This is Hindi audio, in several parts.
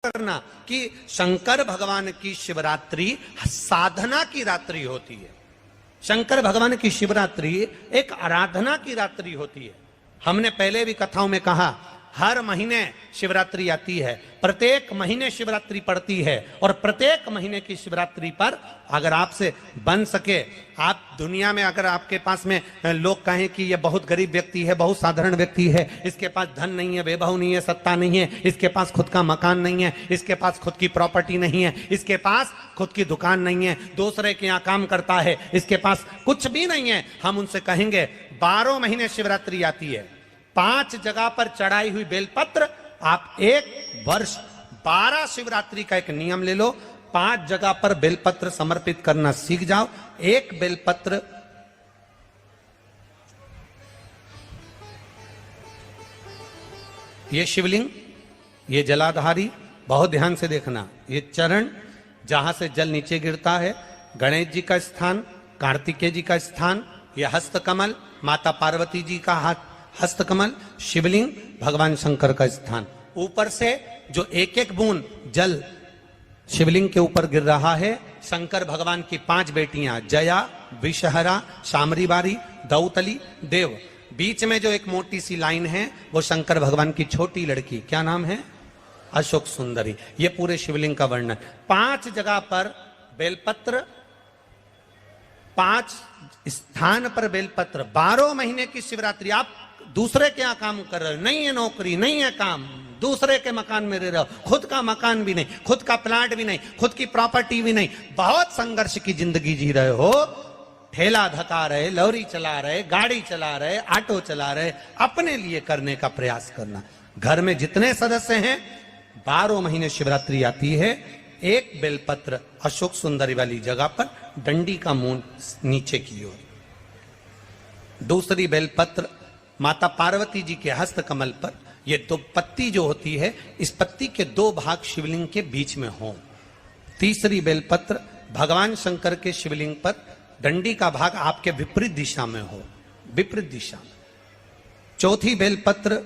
करना कि शंकर भगवान की शिवरात्रि साधना की रात्रि होती है। शंकर भगवान की शिवरात्रि एक आराधना की रात्रि होती है। हमने पहले भी कथाओं में कहा, हर महीने शिवरात्रि आती है, प्रत्येक महीने शिवरात्रि पड़ती है, और प्रत्येक महीने की शिवरात्रि पर अगर आपसे बन सके, आप दुनिया में अगर आपके पास में लोग कहें कि ये बहुत गरीब व्यक्ति है, बहुत साधारण व्यक्ति है, इसके पास धन नहीं है, वैभव नहीं है, सत्ता नहीं है, इसके पास खुद का मकान नहीं है, इसके पास खुद की प्रॉपर्टी नहीं है, इसके पास खुद की दुकान नहीं है, दूसरे के यहाँ काम करता है, इसके पास कुछ भी नहीं है, हम उनसे कहेंगे 12 महीने शिवरात्रि आती है, 5 जगह पर चढ़ाई हुई बेलपत्र, आप एक वर्ष 12 शिवरात्रि का एक नियम ले लो, 5 जगह पर बेलपत्र समर्पित करना सीख जाओ। एक बेलपत्र ये शिवलिंग, ये जलाधारी, बहुत ध्यान से देखना, ये चरण जहां से जल नीचे गिरता है, गणेश जी का स्थान, कार्तिकेय जी का स्थान, यह हस्तकमल माता पार्वती जी का हाथ हस्तकमल, शिवलिंग भगवान शंकर का स्थान। ऊपर से जो एक एक बूंद जल शिवलिंग के ऊपर गिर रहा है, शंकर भगवान की 5 बेटियां जया, विषहरा, शामरीबारी, दौतली, देव, बीच में जो एक मोटी सी लाइन है वो शंकर भगवान की छोटी लड़की, क्या नाम है, अशोक सुंदरी। ये पूरे शिवलिंग का वर्णन। 5 जगह पर बेलपत्र, 5 स्थान पर बेलपत्र, 12 महीने की शिवरात्रि। आप दूसरे के यहाँ काम कर रहे हो, नहीं है नौकरी, नहीं है काम, दूसरे के मकान में रह रहे हो, खुद का मकान भी नहीं, खुद का प्लाट भी नहीं, खुद की प्रॉपर्टी भी नहीं, बहुत संघर्ष की जिंदगी जी रहे हो, ठेला धका रहे, लॉरी चला रहे, गाड़ी चला रहे, ऑटो चला रहे, अपने लिए करने का प्रयास करना। घर में जितने सदस्य हैं, 12 महीने शिवरात्रि आती है, एक बेलपत्र अशोक सुंदरी वाली जगह पर, डंडी का मुंह नीचे की ओर, दूसरी बेलपत्र माता पार्वती जी के हस्त कमल पर। ये 2 पत्ती जो होती है, इस पत्ती के 2 भाग शिवलिंग के बीच में हो। तीसरी बेलपत्र भगवान शंकर के शिवलिंग पर, डंडी का भाग आपके विपरीत दिशा में हो, विपरीत दिशा में। चौथी बेलपत्र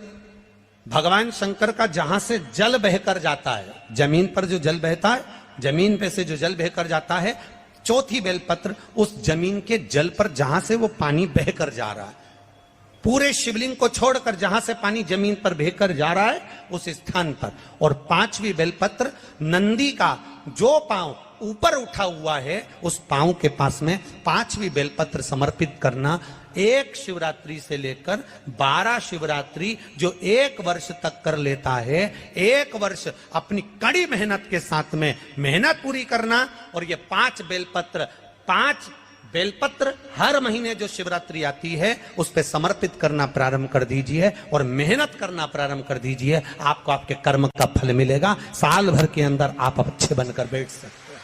भगवान शंकर का जहां से जल बहकर जाता है, जमीन पर जो जल बहता है, जमीन पे से जो जल बहकर जाता है, चौथी बेलपत्र उस जमीन के जल पर जहां से वो पानी बहकर जा रहा है, पूरे शिवलिंग को छोड़कर जहां से पानी जमीन पर बहकर जा रहा है उस स्थान पर। और 5वीं बेलपत्र नंदी का जो पांव ऊपर उठा हुआ है, उस पांव के पास में 5वीं बेलपत्र समर्पित करना। एक शिवरात्रि से लेकर 12 शिवरात्रि जो 1 वर्ष तक कर लेता है, 1 वर्ष अपनी कड़ी मेहनत के साथ में मेहनत पूरी करना। और ये 5 बेलपत्र हर महीने जो शिवरात्रि आती है उस पे समर्पित करना प्रारंभ कर दीजिए और मेहनत करना प्रारंभ कर दीजिए। आपको आपके कर्म का फल मिलेगा। साल भर के अंदर आप अच्छे बनकर बैठ सकते हैं।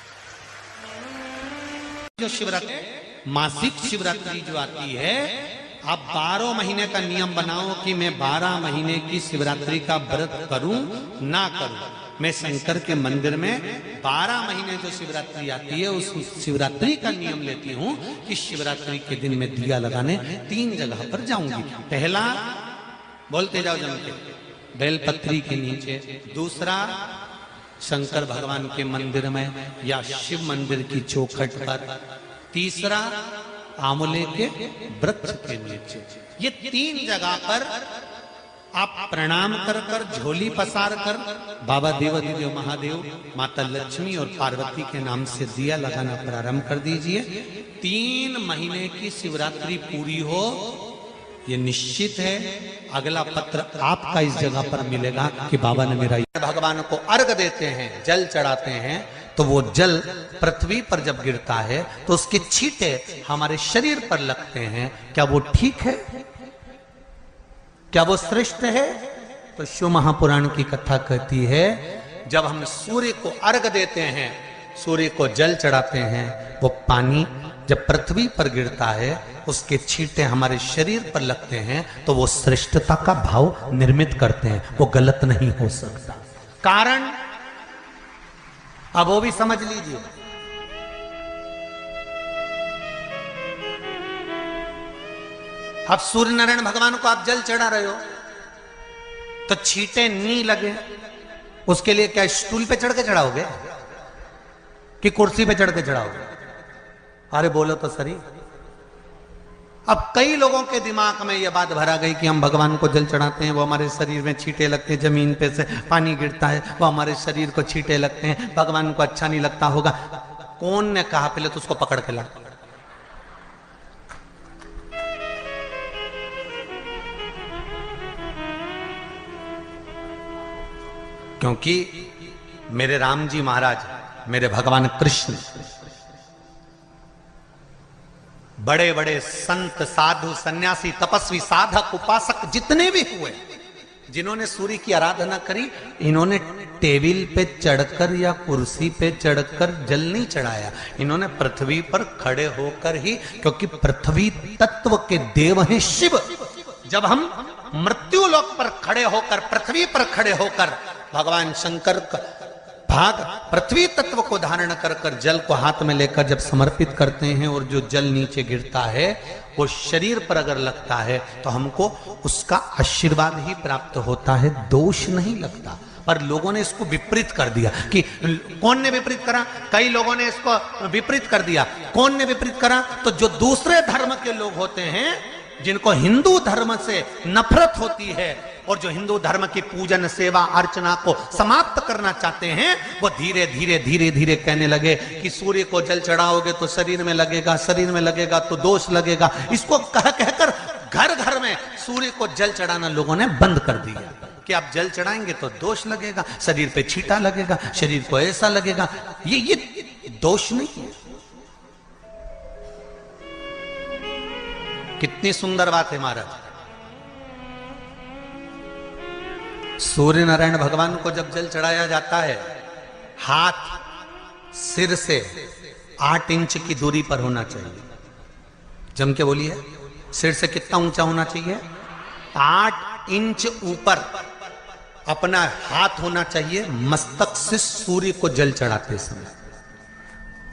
जो शिवरात्रि, मासिक शिवरात्रि जो आती है, आप 12 महीने का नियम बनाओ कि मैं 12 महीने की शिवरात्रि का व्रत करूं ना करूं। मैं शंकर के मंदिर में 12 महीने जो शिवरात्रि आती है उस शिवरात्रि का नियम लेती हूं कि शिवरात्रि के दिन में दिया लगाने 3 जगह पर जाऊंगी। पहला, बोलते जाओ जम के, बेलपत्री के नीचे। दूसरा, शंकर भगवान के मंदिर में या शिव मंदिर की चौखट पर। तीसरा, आंवले के वृक्ष के नीचे। ये 3 जगह पर आप प्रणाम कर कर, झोली पसार कर बाबा देवाधिदेव महादेव, माता लक्ष्मी और पार्वती के नाम से दिया लगाना प्रारंभ कर दीजिए। 3 महीने की शिवरात्रि पूरी हो, ये निश्चित है अगला पत्र आपका इस जगह पर मिलेगा कि बाबा ने मेरा। भगवान को अर्घ देते हैं, जल चढ़ाते हैं, तो वो जल पृथ्वी पर जब गिरता है तो उसके छींटे हमारे शरीर पर लगते हैं। क्या वो ठीक है? क्या वो श्रेष्ठ है? तो शिव महापुराण की कथा कहती है, जब हम सूर्य को अर्घ देते हैं, सूर्य को जल चढ़ाते हैं, वो पानी जब पृथ्वी पर गिरता है, उसके छींटे हमारे शरीर पर लगते हैं, तो वो श्रेष्ठता का भाव निर्मित करते हैं। वो गलत नहीं हो सकता। कारण अब वो भी समझ लीजिए। अब सूर्य नारायण भगवान को आप जल चढ़ा रहे हो तो छींटे नहीं लगे, उसके लिए क्या स्टूल पे चढ़ के चढ़ाओगे कि कुर्सी पे चढ़ के चढ़ाओगे? अरे बोलो तो सही। अब कई लोगों के दिमाग में यह बात भरा गई कि हम भगवान को जल चढ़ाते हैं, वो हमारे शरीर में छींटे लगते हैं, जमीन पे से पानी गिरता है, वो हमारे शरीर को छींटे लगते हैं, भगवान को अच्छा नहीं लगता होगा। कौन ने कहा? पहले तो उसको पकड़ के ला। क्योंकि मेरे राम जी महाराज, मेरे भगवान कृष्ण, बड़े बड़े संत साधु सन्यासी तपस्वी साधक उपासक जितने भी हुए, जिन्होंने सूर्य की आराधना करी, इन्होंने टेबल पे चढ़कर या कुर्सी पे चढ़कर जल नहीं चढ़ाया, इन्होंने पृथ्वी पर खड़े होकर ही, क्योंकि पृथ्वी तत्व के देव हैं शिव। जब हम मृत्यु लोक पर खड़े होकर, पृथ्वी पर खड़े होकर भगवान शंकर का भाग पृथ्वी तत्व को धारण कर कर जल को हाथ में लेकर जब समर्पित करते हैं और जो जल नीचे गिरता है वो शरीर पर अगर लगता है तो हमको उसका आशीर्वाद ही प्राप्त होता है, दोष नहीं लगता। पर लोगों ने इसको विपरीत कर दिया। कि कौन ने विपरीत करा? कई लोगों ने इसको विपरीत कर दिया। कौन ने विपरीत करा? तो जो दूसरे धर्म के लोग होते हैं, जिनको हिंदू धर्म से नफरत होती है और जो हिंदू धर्म की पूजन सेवा अर्चना को समाप्त करना चाहते हैं, वो धीरे धीरे धीरे धीरे कहने लगे कि सूर्य को जल चढ़ाओगे तो शरीर में लगेगा, शरीर में लगेगा तो दोष लगेगा। इसको कह कहकर घर घर में सूर्य को जल चढ़ाना लोगों ने बंद कर दिया कि आप जल चढ़ाएंगे तो दोष लगेगा, शरीर पे छींटा लगेगा, शरीर को ऐसा लगेगा। ये दोष नहीं है। कितनी सुंदर बात है महाराज। सूर्य नारायण भगवान को जब जल चढ़ाया जाता है, हाथ सिर से 8 इंच की दूरी पर होना चाहिए। जम के बोलिए, सिर से कितना ऊंचा होना चाहिए? 8 इंच ऊपर अपना हाथ होना चाहिए मस्तक से सूर्य को जल चढ़ाते समय।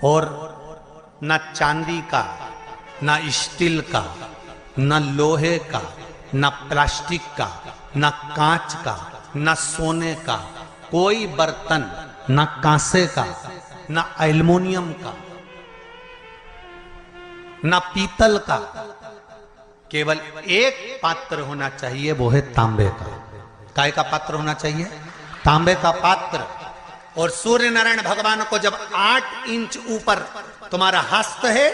और ना चांदी का, ना स्टील का, ना लोहे का, ना प्लास्टिक का, ना कांच का, ना सोने का कोई बर्तन, ना कांसे का, ना एल्युमिनियम का, ना पीतल का, केवल एक पात्र होना चाहिए, वो है तांबे का। काय का पात्र होना चाहिए? तांबे का पात्र। और सूर्य नारायण भगवान को जब 8 इंच ऊपर तुम्हारा हस्त है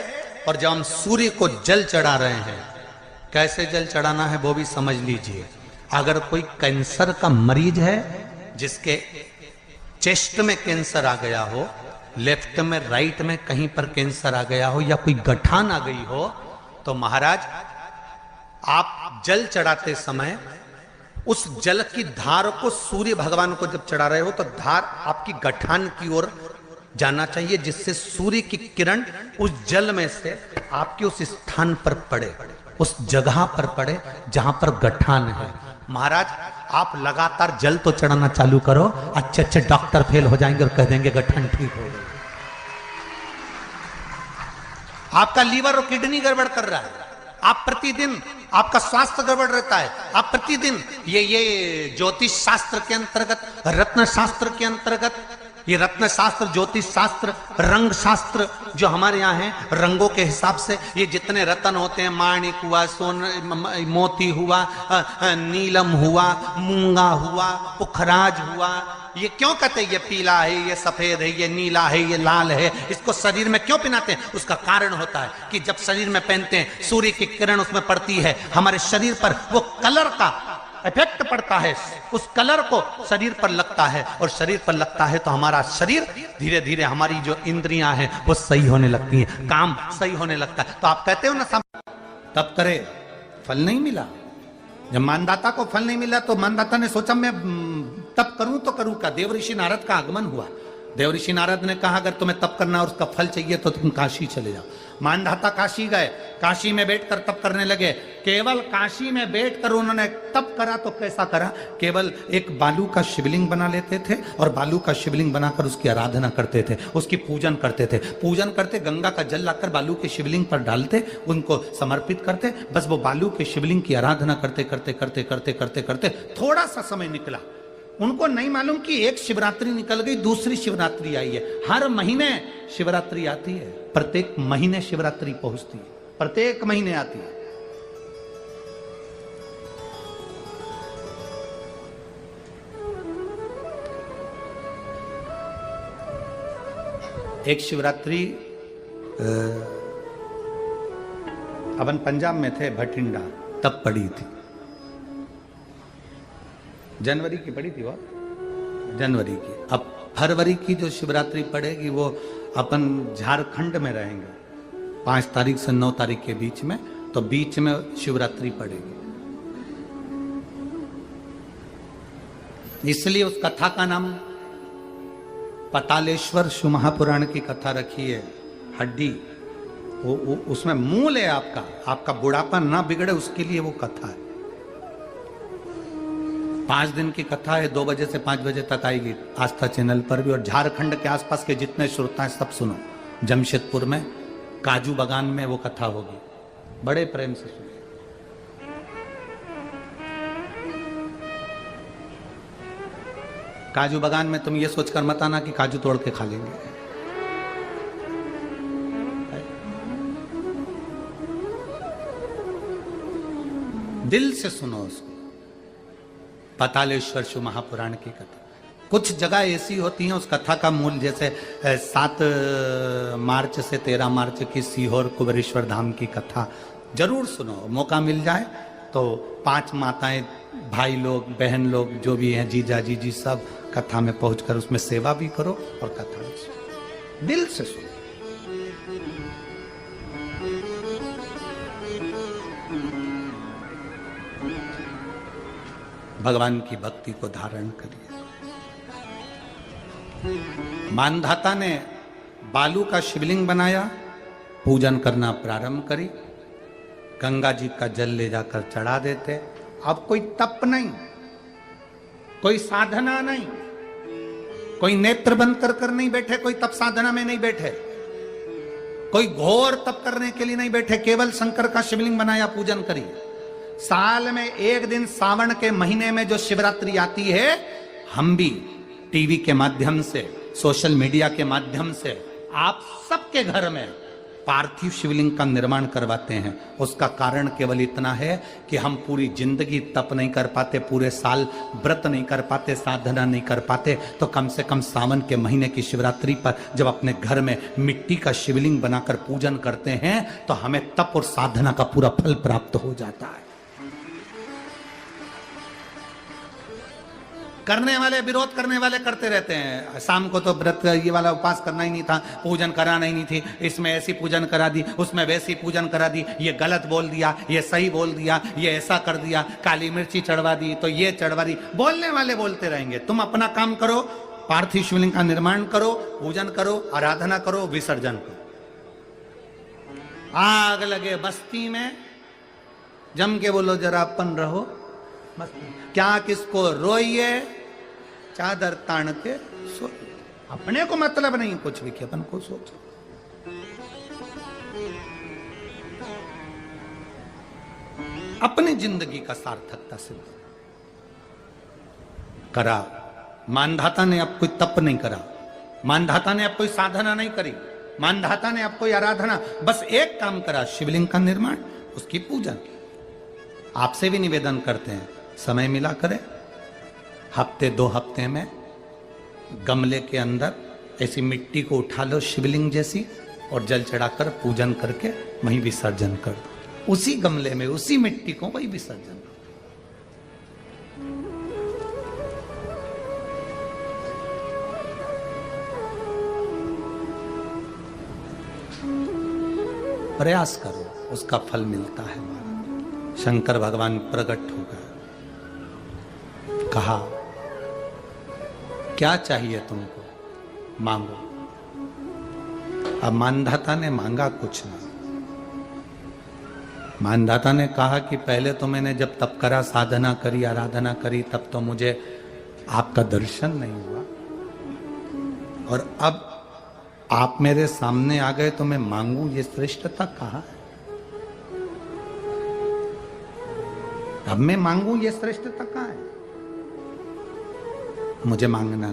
और जब हम सूर्य को जल चढ़ा रहे हैं, कैसे जल चढ़ाना है वो भी समझ लीजिए। अगर कोई कैंसर का मरीज है, जिसके चेस्ट में कैंसर आ गया हो, लेफ्ट में राइट में कहीं पर कैंसर आ गया हो, या कोई गठान आ गई हो, तो महाराज आप जल चढ़ाते समय उस जल की धार को सूर्य भगवान को जब चढ़ा रहे हो तो धार आपकी गठान की ओर जाना चाहिए, जिससे सूर्य की किरण उस जल में से आपके उस स्थान पर पड़े, उस जगह पर पड़े जहां पर गठान है। महाराज आप लगातार जल तो चढ़ाना चालू करो, अच्छे अच्छे डॉक्टर फेल हो जाएंगे और कह देंगे गठन ठीक हो गई। आपका लीवर और किडनी गड़बड़ कर रहा है, आप प्रतिदिन आपका स्वास्थ्य गड़बड़ रहता है, आप प्रतिदिन ये ज्योतिष शास्त्र के अंतर्गत, रत्न शास्त्र के अंतर्गत, ये रत्न शास्त्र, ज्योतिष शास्त्र, रंग शास्त्र जो हमारे यहाँ है, रंगों के हिसाब से ये जितने रत्न होते हैं, माणिक हुआ, मोती हुआ, नीलम हुआ, मूंगा हुआ, पुखराज हुआ, ये क्यों कहते हैं ये पीला है, ये सफेद है, ये नीला है, ये लाल है, इसको शरीर में क्यों पहनाते हैं? उसका कारण होता है कि जब शरीर में पहनते हैं, सूर्य की किरण उसमें पड़ती है, हमारे शरीर पर वो कलर का इफेक्ट पड़ता है, उस कलर को शरीर पर लगता है, और शरीर पर लगता है तो हमारा शरीर धीरे धीरे, हमारी जो इंद्रियां हैं वो सही होने लगती हैं, काम सही होने लगता है। तो आप कहते हो ना, तब करे फल नहीं मिला। जब मानदाता को फल नहीं मिला तो मानदाता ने सोचा मैं तप करूं तो करूं क्या? देव ऋषि नारद का आगमन हुआ। देव ऋषि नारद ने कहा अगर तुम्हें तप करना और उसका फल चाहिए तो तुम काशी चले जाओ। मानधाता काशी गए, काशी में बैठकर तप करने लगे। केवल काशी में बैठकर उन्होंने तप करा तो कैसा करा? केवल एक बालू का शिवलिंग बना लेते थे और बालू का शिवलिंग बनाकर उसकी आराधना करते थे, उसकी पूजन करते थे। पूजन करते, गंगा का जल लाकर बालू के शिवलिंग पर डालते, उनको समर्पित करते, बस वो बालू के शिवलिंग की आराधना करते करते करते करते करते करते थोड़ा सा समय निकला, उनको नहीं मालूम कि एक शिवरात्रि निकल गई, दूसरी शिवरात्रि आई है। हर महीने शिवरात्रि आती है, प्रत्येक महीने शिवरात्रि पहुंचती है, प्रत्येक महीने आती है। एक शिवरात्रि अपन पंजाब में थे, भटिंडा, तब पड़ी थी, जनवरी की पड़ी थी वो, जनवरी की। अब फरवरी की जो शिवरात्रि पड़ेगी वो अपन झारखंड में रहेंगे 5 तारीख से 9 तारीख के बीच में, तो बीच में शिवरात्रि पड़ेगी। इसलिए उस कथा का नाम पतालेश्वर शिव महापुराण की कथा रखी है। हड्डी वो उसमें मूल है आपका बुढ़ापा ना बिगड़े, उसके लिए वो कथा है। 5 दिन की कथा है, 2 बजे से 5 बजे तक आएगी आस्था चैनल पर भी। और झारखंड के आसपास के जितने श्रोता हैं सब सुनो। जमशेदपुर में काजू बागान में वो कथा होगी, बड़े प्रेम से सुनो। काजू बागान में तुम ये सोचकर मत आना कि काजू तोड़ के खा लेंगे। दिल से सुनो उसको। पतालेश्वर शिव महापुराण की कथा। कुछ जगह ऐसी होती हैं उस कथा का मूल, जैसे 7 मार्च से 13 मार्च की सीहोर कुबेरेश्वर धाम की कथा जरूर सुनो, मौका मिल जाए तो। 5 माताएं, भाई लोग, बहन लोग जो भी हैं, जीजा जीजी, सब कथा में पहुंचकर उसमें सेवा भी करो और कथा भी सुनो, दिल से सुनो। भगवान की भक्ति को धारण करिए। मानधाता ने बालू का शिवलिंग बनाया, पूजन करना प्रारंभ करी, गंगा जी का जल ले जाकर चढ़ा देते। अब कोई तप नहीं, कोई साधना नहीं, कोई नेत्र बंद कर नहीं बैठे, कोई तप साधना में नहीं बैठे, कोई घोर तप करने के लिए नहीं बैठे, केवल शंकर का शिवलिंग बनाया, पूजन करी। साल में एक दिन सावन के महीने में जो शिवरात्रि आती है, हम भी टीवी के माध्यम से, सोशल मीडिया के माध्यम से आप सबके घर में पार्थिव शिवलिंग का निर्माण करवाते हैं। उसका कारण केवल इतना है कि हम पूरी जिंदगी तप नहीं कर पाते, पूरे साल व्रत नहीं कर पाते, साधना नहीं कर पाते, तो कम से कम सावन के महीने की शिवरात्रि पर जब अपने घर में मिट्टी का शिवलिंग बनाकर पूजन करते हैं तो हमें तप और साधना का पूरा फल प्राप्त हो जाता है। करने वाले, विरोध करने वाले करते रहते हैं। शाम को तो व्रत ये वाला उपवास करना ही नहीं था, पूजन कराना ही नहीं थी, इसमें ऐसी पूजन करा दी, उसमें वैसी पूजन करा दी, ये गलत बोल दिया, ये सही बोल दिया, ये ऐसा कर दिया, काली मिर्ची चढ़वा दी तो ये चढ़वा दी। बोलने वाले बोलते रहेंगे। तुम अपना काम करो, पार्थिव शिवलिंग का निर्माण करो, पूजन करो, आराधना करो, विसर्जन करो। आग लगे बस्ती में, जम के बोलो जरा अपन रहो क्या किसको रोइए, चादर तान के सो। अपने को मतलब नहीं कुछ भी कि अपन को सोचो। अपनी जिंदगी का सार्थकता से करा। मानधाता ने अब कोई तप नहीं करा, मानधाता ने अब कोई साधना नहीं करी, मानधाता ने अब कोई आराधना, बस एक काम करा, शिवलिंग का निर्माण, उसकी पूजन। आपसे भी निवेदन करते हैं, समय मिला करें, हफ्ते 2 हफ्ते में गमले के अंदर ऐसी मिट्टी को उठा लो शिवलिंग जैसी, और जल चढ़ाकर पूजन करके वहीं विसर्जन कर दो। उसी गमले में, उसी मिट्टी को वहीं विसर्जन करो। प्रयास करो, उसका फल मिलता है। हमारा शंकर भगवान प्रकट हो गए, कहा क्या चाहिए तुमको, मांगो। अब मानधाता ने मांगा कुछ नहीं। मानधाता ने कहा कि पहले तो मैंने जब तप करा, साधना करी, आराधना करी, तब तो मुझे आपका दर्शन नहीं हुआ, और अब आप मेरे सामने आ गए तो मैं मांगू, ये श्रेष्ठता कहाँ है? अब मैं मांगू, ये श्रेष्ठता कहाँ है? मुझे मांगना